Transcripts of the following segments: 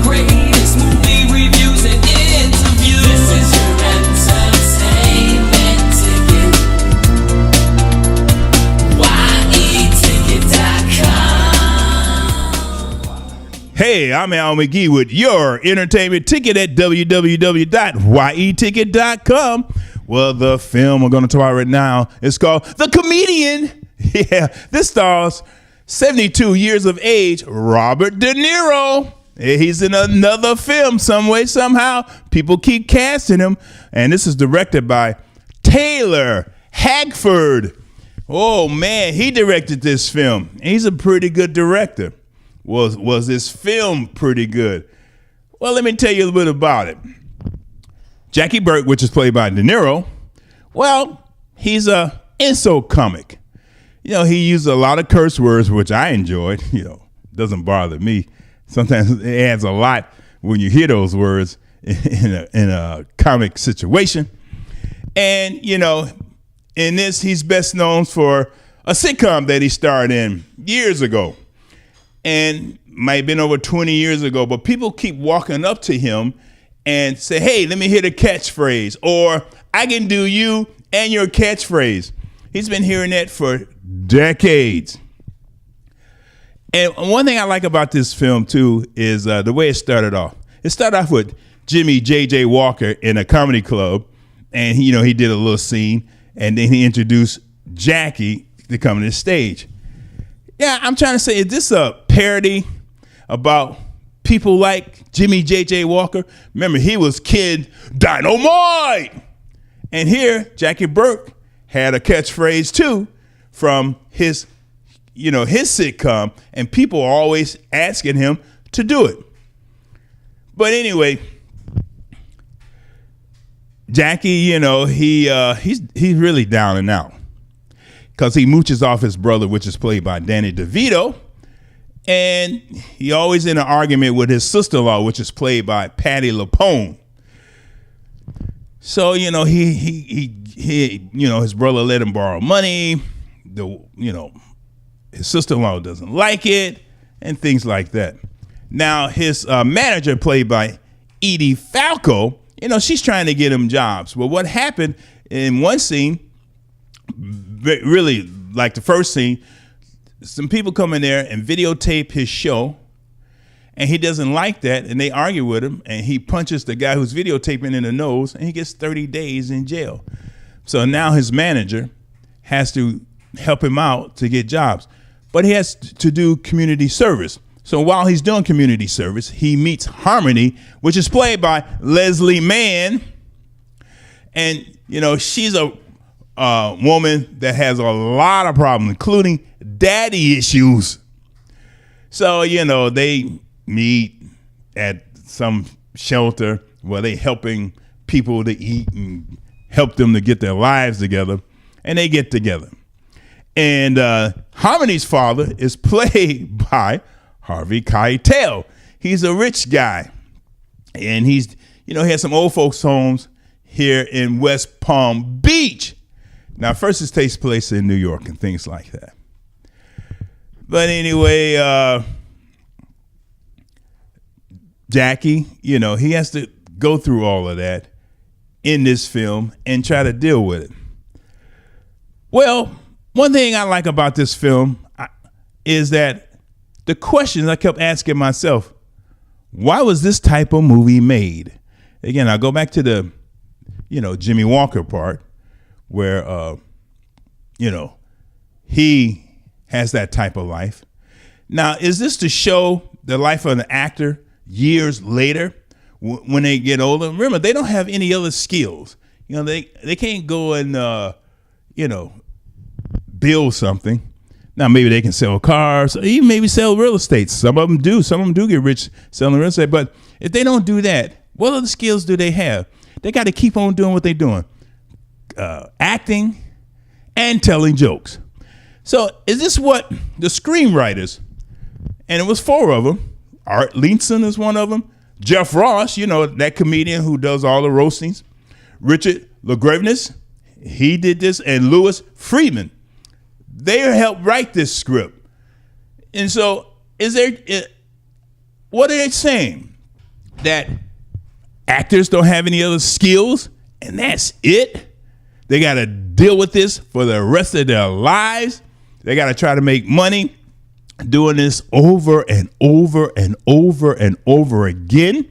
greatest movie reviews and interviews. This is your entertainment ticket. YEticket.com. Hey, I'm Al McGee with your entertainment ticket at www.yeticket.com. Well, the film we're going to talk about right now is called The Comedian. Yeah, this stars 72 years of age Robert De Niro. He's in another film some way, somehow. People keep casting him. And this is directed by Taylor Hackford. Oh, man, he directed this film. He's a pretty good director. Was this film pretty good? Well, let me tell you a little bit about it. Jackie Burke, which is played by De Niro, well, he's a insult comic. You know, he used a lot of curse words, which I enjoyed. You know, doesn't bother me. Sometimes it adds a lot when you hear those words in a comic situation. And, you know, in this, he's best known for a sitcom that he starred in years ago. And might have been over 20 years ago, but people keep walking up to him and say, hey, let me hear the catchphrase, or I can do you and your catchphrase. He's been hearing that for decades. And one thing I like about this film, too, is the way it started off. It started off with Jimmy J.J. Walker in a comedy club, and he did a little scene, and then he introduced Jackie to come to the stage. Yeah, I'm trying to say, is this a parody about people like Jimmy J.J. Walker? Remember, he was Kid Dynamite. And here, Jackie Burke had a catchphrase, too, from his sitcom, and people are always asking him to do it. But anyway, Jackie, he's really down and out because he mooches off his brother, which is played by Danny DeVito. And he always in an argument with his sister-in-law, which is played by Patti LuPone. So, his brother let him borrow money. His sister-in-law doesn't like it and things like that. Now, his manager, played by Edie Falco, she's trying to get him jobs. Well, what happened in one scene, really like the first scene, some people come in there and videotape his show, and he doesn't like that, and they argue with him, and he punches the guy who's videotaping in the nose, and he gets 30 days in jail. So now his manager has to help him out to get jobs, but he has to do community service. So while he's doing community service, he meets Harmony, which is played by Leslie Mann, and she's a woman that has a lot of problems, including daddy issues. So, they meet at some shelter where they helping people to eat and help them to get their lives together, and they get together. And Harmony's father is played by Harvey Keitel. He's a rich guy, and he has some old folks' homes here in West Palm Beach. Now, first it takes place in New York and things like that. But anyway, Jackie, he has to go through all of that in this film and try to deal with it. Well, one thing I like about this film is that the questions I kept asking myself, why was this type of movie made? Again, I'll go back to the, Jimmy Walker part where, he has that type of life. Now, is this to show the life of an actor years later when they get older? Remember, they don't have any other skills. They can't go and, build something. Now, maybe they can sell cars, or even maybe sell real estate. Some of them do. Some of them do get rich selling real estate. But if they don't do that, what other skills do they have? They got to keep on doing what they're doing. Acting and telling jokes. So is this what the screenwriters, and it was 4 of them, Art Linson is one of them, Jeff Ross, that comedian who does all the roastings, Richard LaGravenese, he did this, and Louis Friedman. They helped write this script. And so what are they saying? that actors don't have any other skills and that's it. They got to deal with this for the rest of their lives. They got to try to make money doing this over and over and over and over again.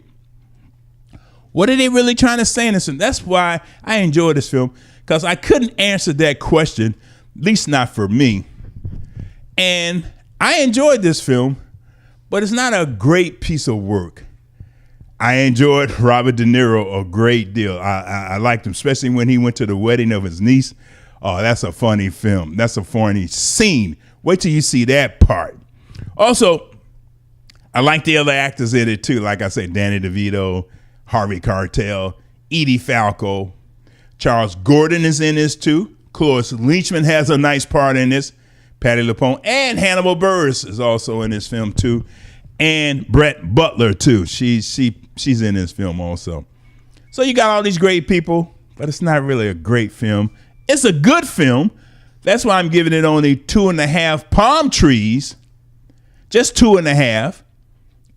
What are they really trying to say in this? And that's why I enjoy this film, because I couldn't answer that question, at least not for me. And I enjoyed this film, but it's not a great piece of work. I enjoyed Robert De Niro a great deal. I liked him, especially when he went to the wedding of his niece. Oh, that's a funny film. That's a funny scene. Wait till you see that part. Also, I like the other actors in it too. Like I said, Danny DeVito, Harvey Keitel, Edie Falco. Charles Grodin is in this too. Cloris Leachman has a nice part in this. Patti LuPone and Hannibal Buress is also in this film too. And Brett Butler too. She's in this film also. So you got all these great people, but it's not really a great film. It's a good film. That's why I'm giving it only 2.5 palm trees. Just 2.5.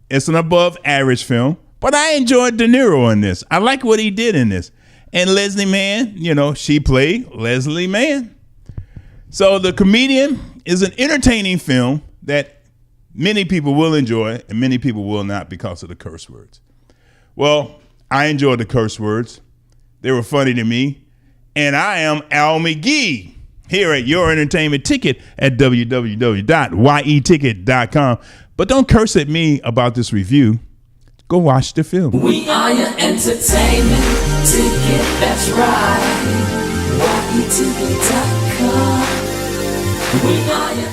It's an above average film, but I enjoyed De Niro in this. I like what he did in this. And Leslie Mann, she played Leslie Mann. So The Comedian is an entertaining film that many people will enjoy and many people will not because of the curse words. Well, I enjoyed the curse words. They were funny to me. And I am Al McGee here at Your Entertainment Ticket at www.yeticket.com. But don't curse at me about this review. Go watch the film. We are your entertainment ticket, that's right. YEticket.com. We are your